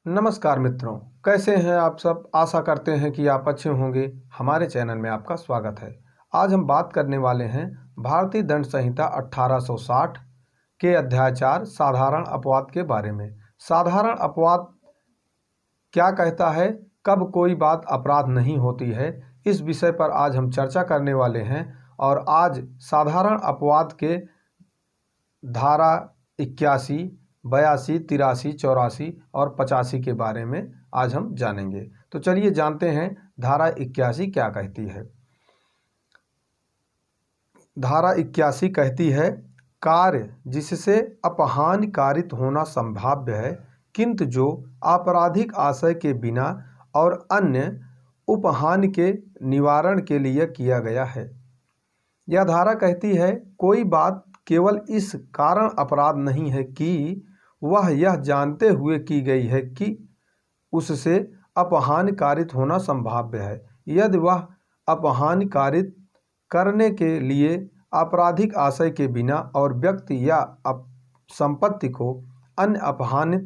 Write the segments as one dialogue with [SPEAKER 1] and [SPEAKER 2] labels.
[SPEAKER 1] नमस्कार मित्रों, कैसे हैं आप सब। आशा करते हैं कि आप अच्छे होंगे। हमारे चैनल में आपका स्वागत है। आज हम बात करने वाले हैं भारतीय दंड संहिता 1860 के अध्याय 4 साधारण अपवाद के बारे में। साधारण अपवाद क्या कहता है, कब कोई बात अपराध नहीं होती है, इस विषय पर आज हम चर्चा करने वाले हैं। और आज साधारण अपवाद के धारा 81, 82, 83, 84 और 85 के बारे में आज हम जानेंगे। तो चलिए जानते हैं धारा 81 क्या कहती है। धारा 81 कहती है, कार्य जिससे अपहानि कारित होना संभाव्य है किंतु जो आपराधिक आशय के बिना और अन्य उपहानि के निवारण के लिए किया गया है। यह धारा कहती है, कोई बात केवल इस कारण अपराध नहीं है कि वह यह जानते हुए की गई है कि उससे अपहानि कारित होना संभाव्य है। यदि वह अपहानि कारित करने के लिए आपराधिक आशय के बिना और व्यक्ति या संपत्ति को अन्य अपहानि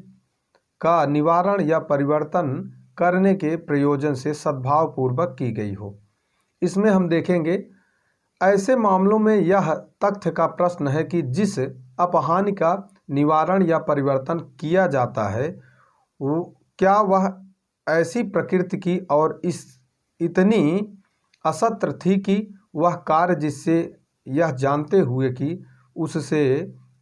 [SPEAKER 1] का निवारण या परिवर्तन करने के प्रयोजन से सद्भावपूर्वक की गई हो। इसमें हम देखेंगे, ऐसे मामलों में यह तथ्य का प्रश्न है कि जिस अपहानि का निवारण या परिवर्तन किया जाता है क्या वह ऐसी प्रकृति की और इतनी असत्र थी कि वह कार्य जिससे यह जानते हुए कि उससे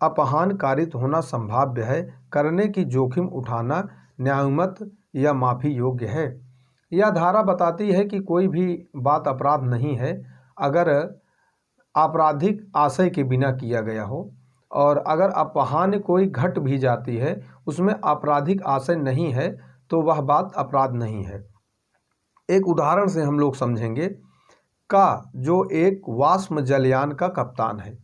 [SPEAKER 1] अपहानि कारित होना संभाव्य है करने की जोखिम उठाना न्याययुक्त या माफी योग्य है। यह धारा बताती है कि कोई भी बात अपराध नहीं है अगर आपराधिक आशय के बिना किया गया हो, और अगर अपहानि कोई घट भी जाती है उसमें आपराधिक आशय नहीं है तो वह बात अपराध नहीं है। एक उदाहरण से हम लोग समझेंगे। का जो एक वाष्प जलयान का कप्तान है।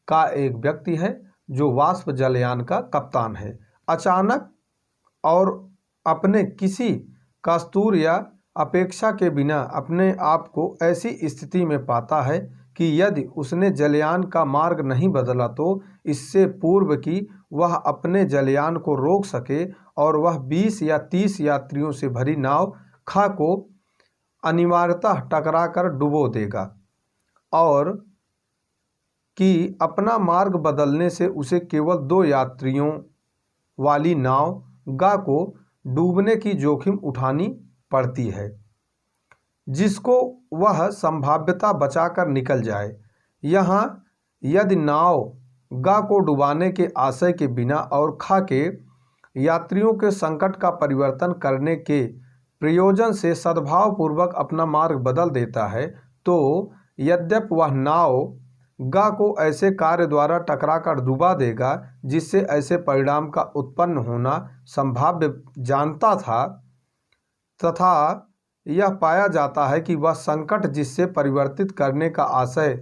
[SPEAKER 1] का एक व्यक्ति है जो वाष्प जलयान का कप्तान है, अचानक और अपने किसी कस्तूर या अपेक्षा के बिना अपने आप को ऐसी स्थिति में पाता है कि यदि उसने जलयान का मार्ग नहीं बदला तो इससे पूर्व कि वह अपने जलयान को रोक सके और वह 20 या 30 यात्रियों से भरी नाव खा को अनिवार्यतः टकराकर डुबो देगा, और कि अपना मार्ग बदलने से उसे केवल 2 यात्रियों वाली नाव गा को डूबने की जोखिम उठानी पड़ती है, जिसको वह संभाव्यता बचाकर निकल जाए। यहाँ यदि नाव गा को डुबाने के आशय के बिना और खा के यात्रियों के संकट का परिवर्तन करने के प्रयोजन से सद्भावपूर्वक अपना मार्ग बदल देता है, तो यद्यपि वह नाव गा को ऐसे कार्य द्वारा टकराकर डुबा देगा जिससे ऐसे परिणाम का उत्पन्न होना संभाव्य जानता था, तथा यह पाया जाता है कि वह संकट जिससे परिवर्तित करने का आशय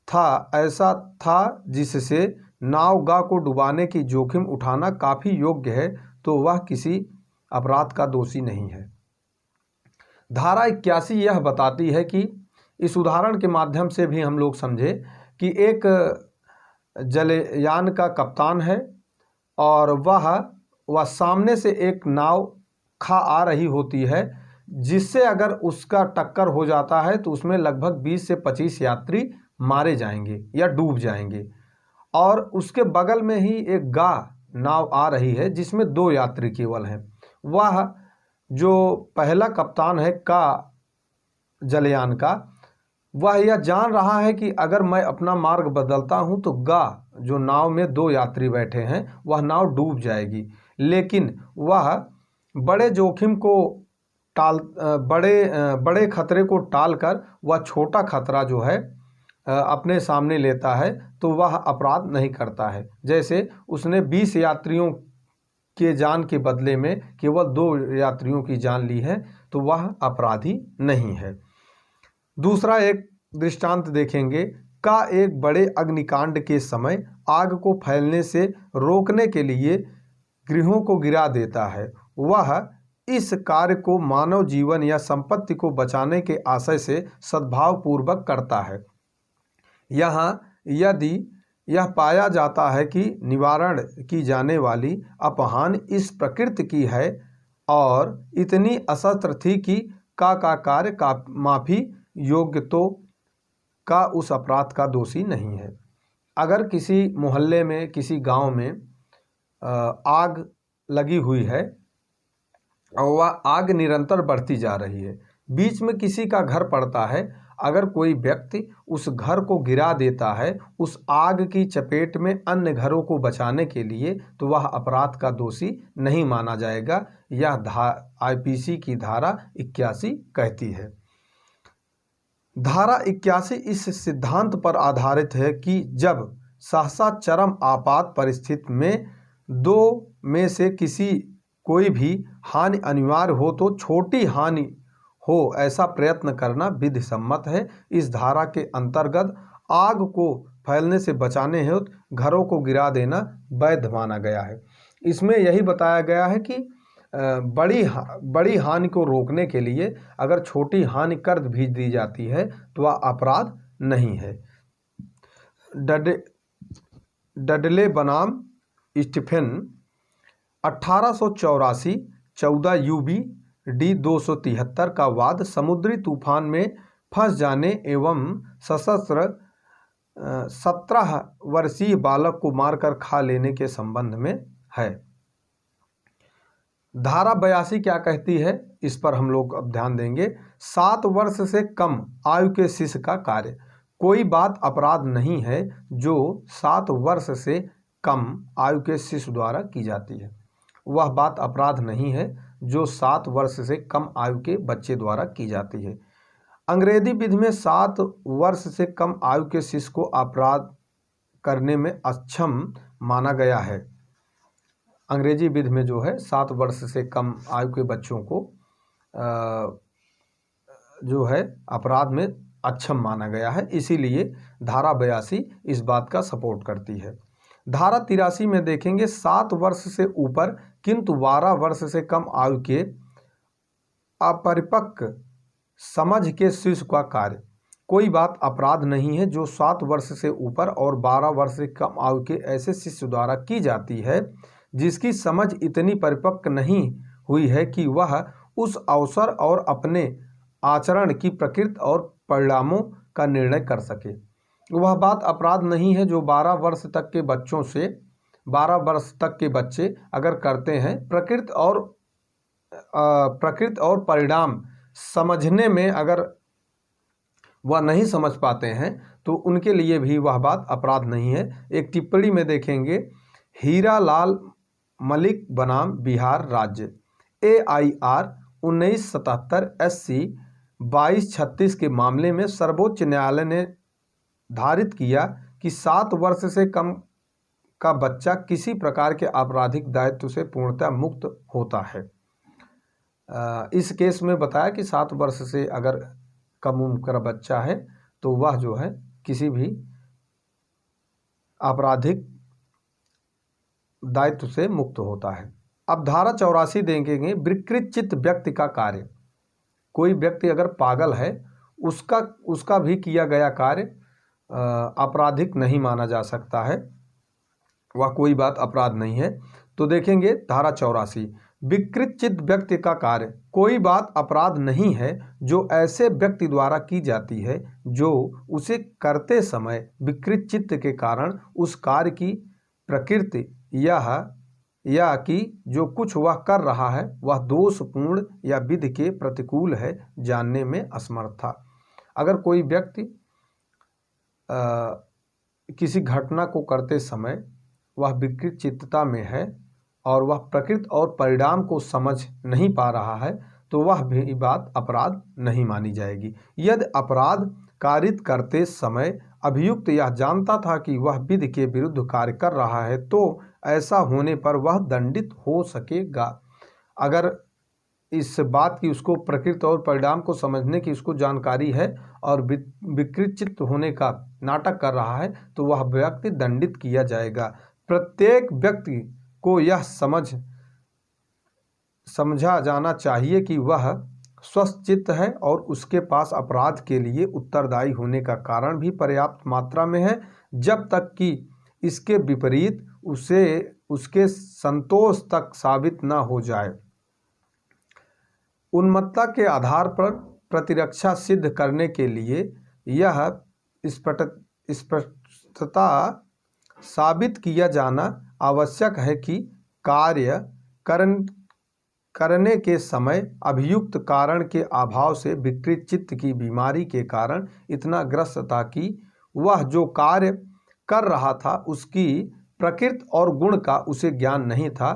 [SPEAKER 1] था ऐसा था जिससे नाव गा को डुबाने की जोखिम उठाना काफ़ी योग्य है, तो वह किसी अपराध का दोषी नहीं है। धारा 81 यह बताती है कि इस उदाहरण के माध्यम से भी हम लोग समझे कि एक जलयान का कप्तान है और वह सामने से एक नाव खा आ रही होती है, जिससे अगर उसका टक्कर हो जाता है तो उसमें लगभग 20 से 25 यात्री मारे जाएंगे या डूब जाएंगे। और उसके बगल में ही एक गा नाव आ रही है जिसमें 2 यात्री केवल हैं। वह जो पहला कप्तान है का जलयान का, वह यह जान रहा है कि अगर मैं अपना मार्ग बदलता हूं तो गा जो नाव में 2 यात्री बैठे हैं वह नाव डूब जाएगी, लेकिन वह बड़े जोखिम को बड़े खतरे को टालकर वह छोटा खतरा जो है अपने सामने लेता है, तो वह अपराध नहीं करता है। जैसे उसने 20 यात्रियों के जान के बदले में केवल 2 यात्रियों की जान ली है, तो वह अपराधी नहीं है। दूसरा एक दृष्टांत देखेंगे। का एक बड़े अग्निकांड के समय आग को फैलने से रोकने के लिए गृहों को गिरा देता है। वह इस कार्य को मानव जीवन या संपत्ति को बचाने के आशय से सद्भावपूर्वक करता है। यहाँ यदि यह पाया जाता है कि निवारण की जाने वाली अपहानि इस प्रकृति की है और इतनी असत्र थी कि का कार्य का माफी योग्य तो का उस अपराध का दोषी नहीं है। अगर किसी मोहल्ले में, किसी गांव में आग लगी हुई है और वह आग निरंतर बढ़ती जा रही है, बीच में किसी का घर पड़ता है, अगर कोई व्यक्ति उस घर को गिरा देता है उस आग की चपेट में अन्य घरों को बचाने के लिए, तो वह अपराध का दोषी नहीं माना जाएगा। यह आईपीसी की धारा 81 कहती है। धारा 81 इस सिद्धांत पर आधारित है कि जब सहसा चरम आपात परिस्थिति में दो में से कोई भी हानि अनिवार्य हो तो छोटी हानि हो ऐसा प्रयत्न करना विधि सम्मत है। इस धारा के अंतर्गत आग को फैलने से बचाने हेतु घरों को गिरा देना वैध माना गया है। इसमें यही बताया गया है कि बड़ी हानि को रोकने के लिए अगर छोटी हानि कर भी दी जाती है तो वह अपराध नहीं है। डडले बनाम स्टीफेन 1884 14 UB D 273 का वाद समुद्री तूफान में फंस जाने एवं सशस्त्र 17 वर्षीय बालक को मारकर खा लेने के संबंध में है। धारा 82 क्या कहती है, इस पर हम लोग अब ध्यान देंगे। 7 वर्ष से कम आयु के शिशु का कार्य। कोई बात अपराध नहीं है जो 7 वर्ष से कम आयु के शिशु द्वारा की जाती है। वह बात अपराध नहीं है जो 7 वर्ष से कम आयु के बच्चे द्वारा की जाती है। अंग्रेजी विधि में 7 वर्ष से कम आयु के शिशु को अपराध करने में अक्षम माना गया है। अंग्रेजी विधि में जो है 7 वर्ष से कम आयु के बच्चों को जो है अपराध में अक्षम माना गया है, इसीलिए धारा 82 इस बात का सपोर्ट करती है। धारा 83 में देखेंगे 7 वर्ष से ऊपर किंतु 12 वर्ष से कम आयु के अपरिपक्व समझ के शिशु का कार्य। कोई बात अपराध नहीं है जो 7 वर्ष से ऊपर और 12 वर्ष से कम आयु के ऐसे शिशु द्वारा की जाती है जिसकी समझ इतनी परिपक्व नहीं हुई है कि वह उस अवसर और अपने आचरण की प्रकृति और परिणामों का निर्णय कर सके। वह बात अपराध नहीं है जो 12 वर्ष तक के बच्चों से 12 वर्ष तक के बच्चे अगर करते हैं, प्रकृति और परिणाम समझने में अगर वह नहीं समझ पाते हैं तो उनके लिए भी वह बात अपराध नहीं है। एक टिप्पणी में देखेंगे हीरा लाल मलिक बनाम बिहार राज्य AIR 1977 SC 2236 के मामले में सर्वोच्च न्यायालय ने धारित किया कि 7 वर्ष से कम का बच्चा किसी प्रकार के आपराधिक दायित्व से पूर्णतः मुक्त होता है। इस केस में बताया कि 7 वर्ष से अगर कम उम्र का बच्चा है तो वह जो है किसी भी आपराधिक दायित्व से मुक्त होता है। अब धारा 84 देखेंगे विकृत चित्त व्यक्ति का कार्य। कोई व्यक्ति अगर पागल है उसका भी किया गया कार्य आपराधिक नहीं माना जा सकता है, वह कोई बात अपराध नहीं है। तो देखेंगे धारा 84 विकृत चित्त व्यक्ति का कार्य। कोई बात अपराध नहीं है जो ऐसे व्यक्ति द्वारा की जाती है जो उसे करते समय विकृत चित्त के कारण उस कार्य की प्रकृति या कि जो कुछ वह कर रहा है वह दोषपूर्ण या विधि के प्रतिकूल है जानने में असमर्थ था। अगर कोई व्यक्ति किसी घटना को करते समय वह विकृत चित्तता में है और वह प्रकृति और परिणाम को समझ नहीं पा रहा है तो वह भी बात अपराध नहीं मानी जाएगी। यदि अपराध कारित करते समय अभियुक्त यह जानता था कि वह विधि के विरुद्ध कार्य कर रहा है तो ऐसा होने पर वह दंडित हो सकेगा। अगर इस बात की उसको प्रकृति और परिणाम को समझने की उसको जानकारी है और विकृत चित्त होने का नाटक कर रहा है तो वह व्यक्ति दंडित किया जाएगा। प्रत्येक व्यक्ति को यह समझा जाना चाहिए कि वह स्वस्थ चित्त है और उसके पास अपराध के लिए उत्तरदायी होने का कारण भी पर्याप्त मात्रा में है, जब तक कि इसके विपरीत उसके संतोष तक साबित न हो जाए। उन्मत्तता के आधार पर प्रतिरक्षा सिद्ध करने के लिए यह स्पष्टता साबित किया जाना आवश्यक है कि कार्य करने के समय अभियुक्त कारण के अभाव से विकृत चित्त की बीमारी के कारण इतना ग्रस्त था कि वह जो कार्य कर रहा था उसकी प्रकृति और गुण का उसे ज्ञान नहीं था।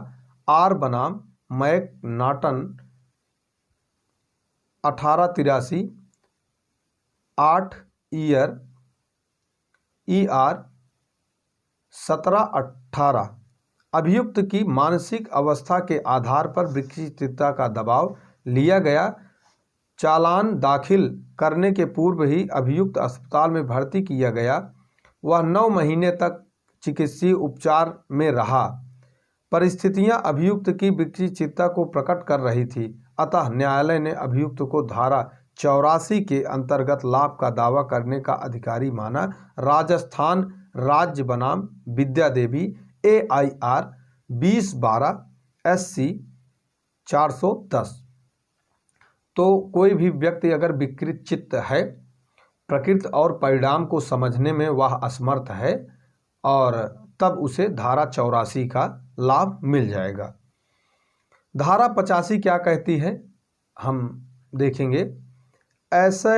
[SPEAKER 1] आर बनाम मैकनाटन 1883 8 ईयर ER 1718। अभियुक्त की मानसिक अवस्था के आधार पर विकृत चित्तता का दबाव लिया गया। चालान दाखिल करने के पूर्व ही अभियुक्त अस्पताल में भर्ती किया गया। वह 9 महीने तक चिकित्सीय उपचार में रहा। परिस्थितियां अभियुक्त की विकृत चित्तता को प्रकट कर रही थी, अतः न्यायालय ने अभियुक्त को धारा 84 के अंतर्गत लाभ का दावा करने का अधिकारी माना। राजस्थान राज्य बनाम विद्या देवी AIR 2012 SC 410। तो कोई भी व्यक्ति अगर विकृत चित्त है, प्रकृति और परिणाम को समझने में वह असमर्थ है, और तब उसे धारा 84 का लाभ मिल जाएगा। धारा 85 क्या कहती है हम देखेंगे। ऐसे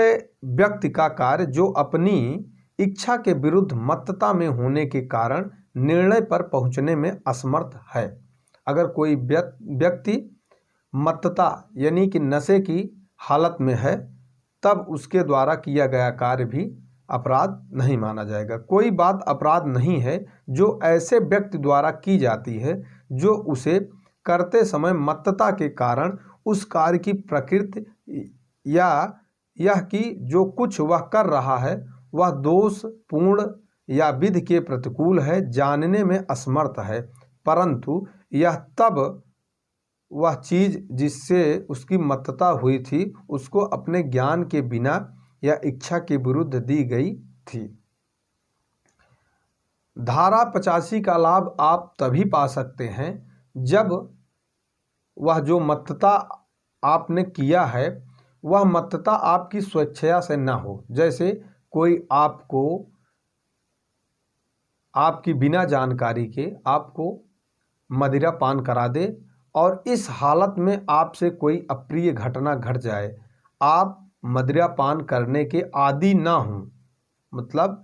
[SPEAKER 1] व्यक्ति का कार्य जो अपनी इच्छा के विरुद्ध मत्तता में होने के कारण निर्णय पर पहुंचने में असमर्थ है। अगर कोई व्यक्ति मत्तता यानी कि नशे की हालत में है, तब उसके द्वारा किया गया कार्य भी अपराध नहीं माना जाएगा। कोई बात अपराध नहीं है जो ऐसे व्यक्ति द्वारा की जाती है जो उसे करते समय मत्तता के कारण उस कार्य की प्रकृति या यह कि जो कुछ वह कर रहा है वह दोषपूर्ण या विधि के प्रतिकूल है, जानने में असमर्थ है, परंतु यह तब वह चीज़ जिससे उसकी मत्तता हुई थी उसको अपने ज्ञान के बिना या इच्छा के विरुद्ध दी गई थी। धारा 85 का लाभ आप तभी पा सकते हैं जब वह जो मत्तता आपने किया है वह मत्तता आपकी स्वेच्छा से ना हो। जैसे कोई आपको आपकी बिना जानकारी के आपको मदिरा पान करा दे और इस हालत में आपसे कोई अप्रिय घटना घट जाए, आप मदिरा पान करने के आदी ना हों, मतलब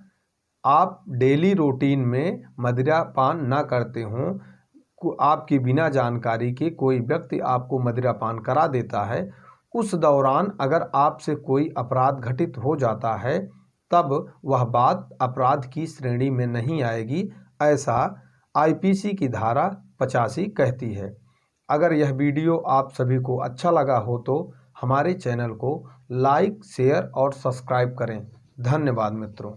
[SPEAKER 1] आप डेली रूटीन में मदिरा पान ना करते हों, आपकी बिना जानकारी के कोई व्यक्ति आपको मदिरा पान करा देता है, उस दौरान अगर आपसे कोई अपराध घटित हो जाता है तब वह बात अपराध की श्रेणी में नहीं आएगी, ऐसा IPC की धारा 85 कहती है। अगर यह वीडियो आप सभी को अच्छा लगा हो तो हमारे चैनल को लाइक, शेयर और सब्सक्राइब करें। धन्यवाद मित्रों।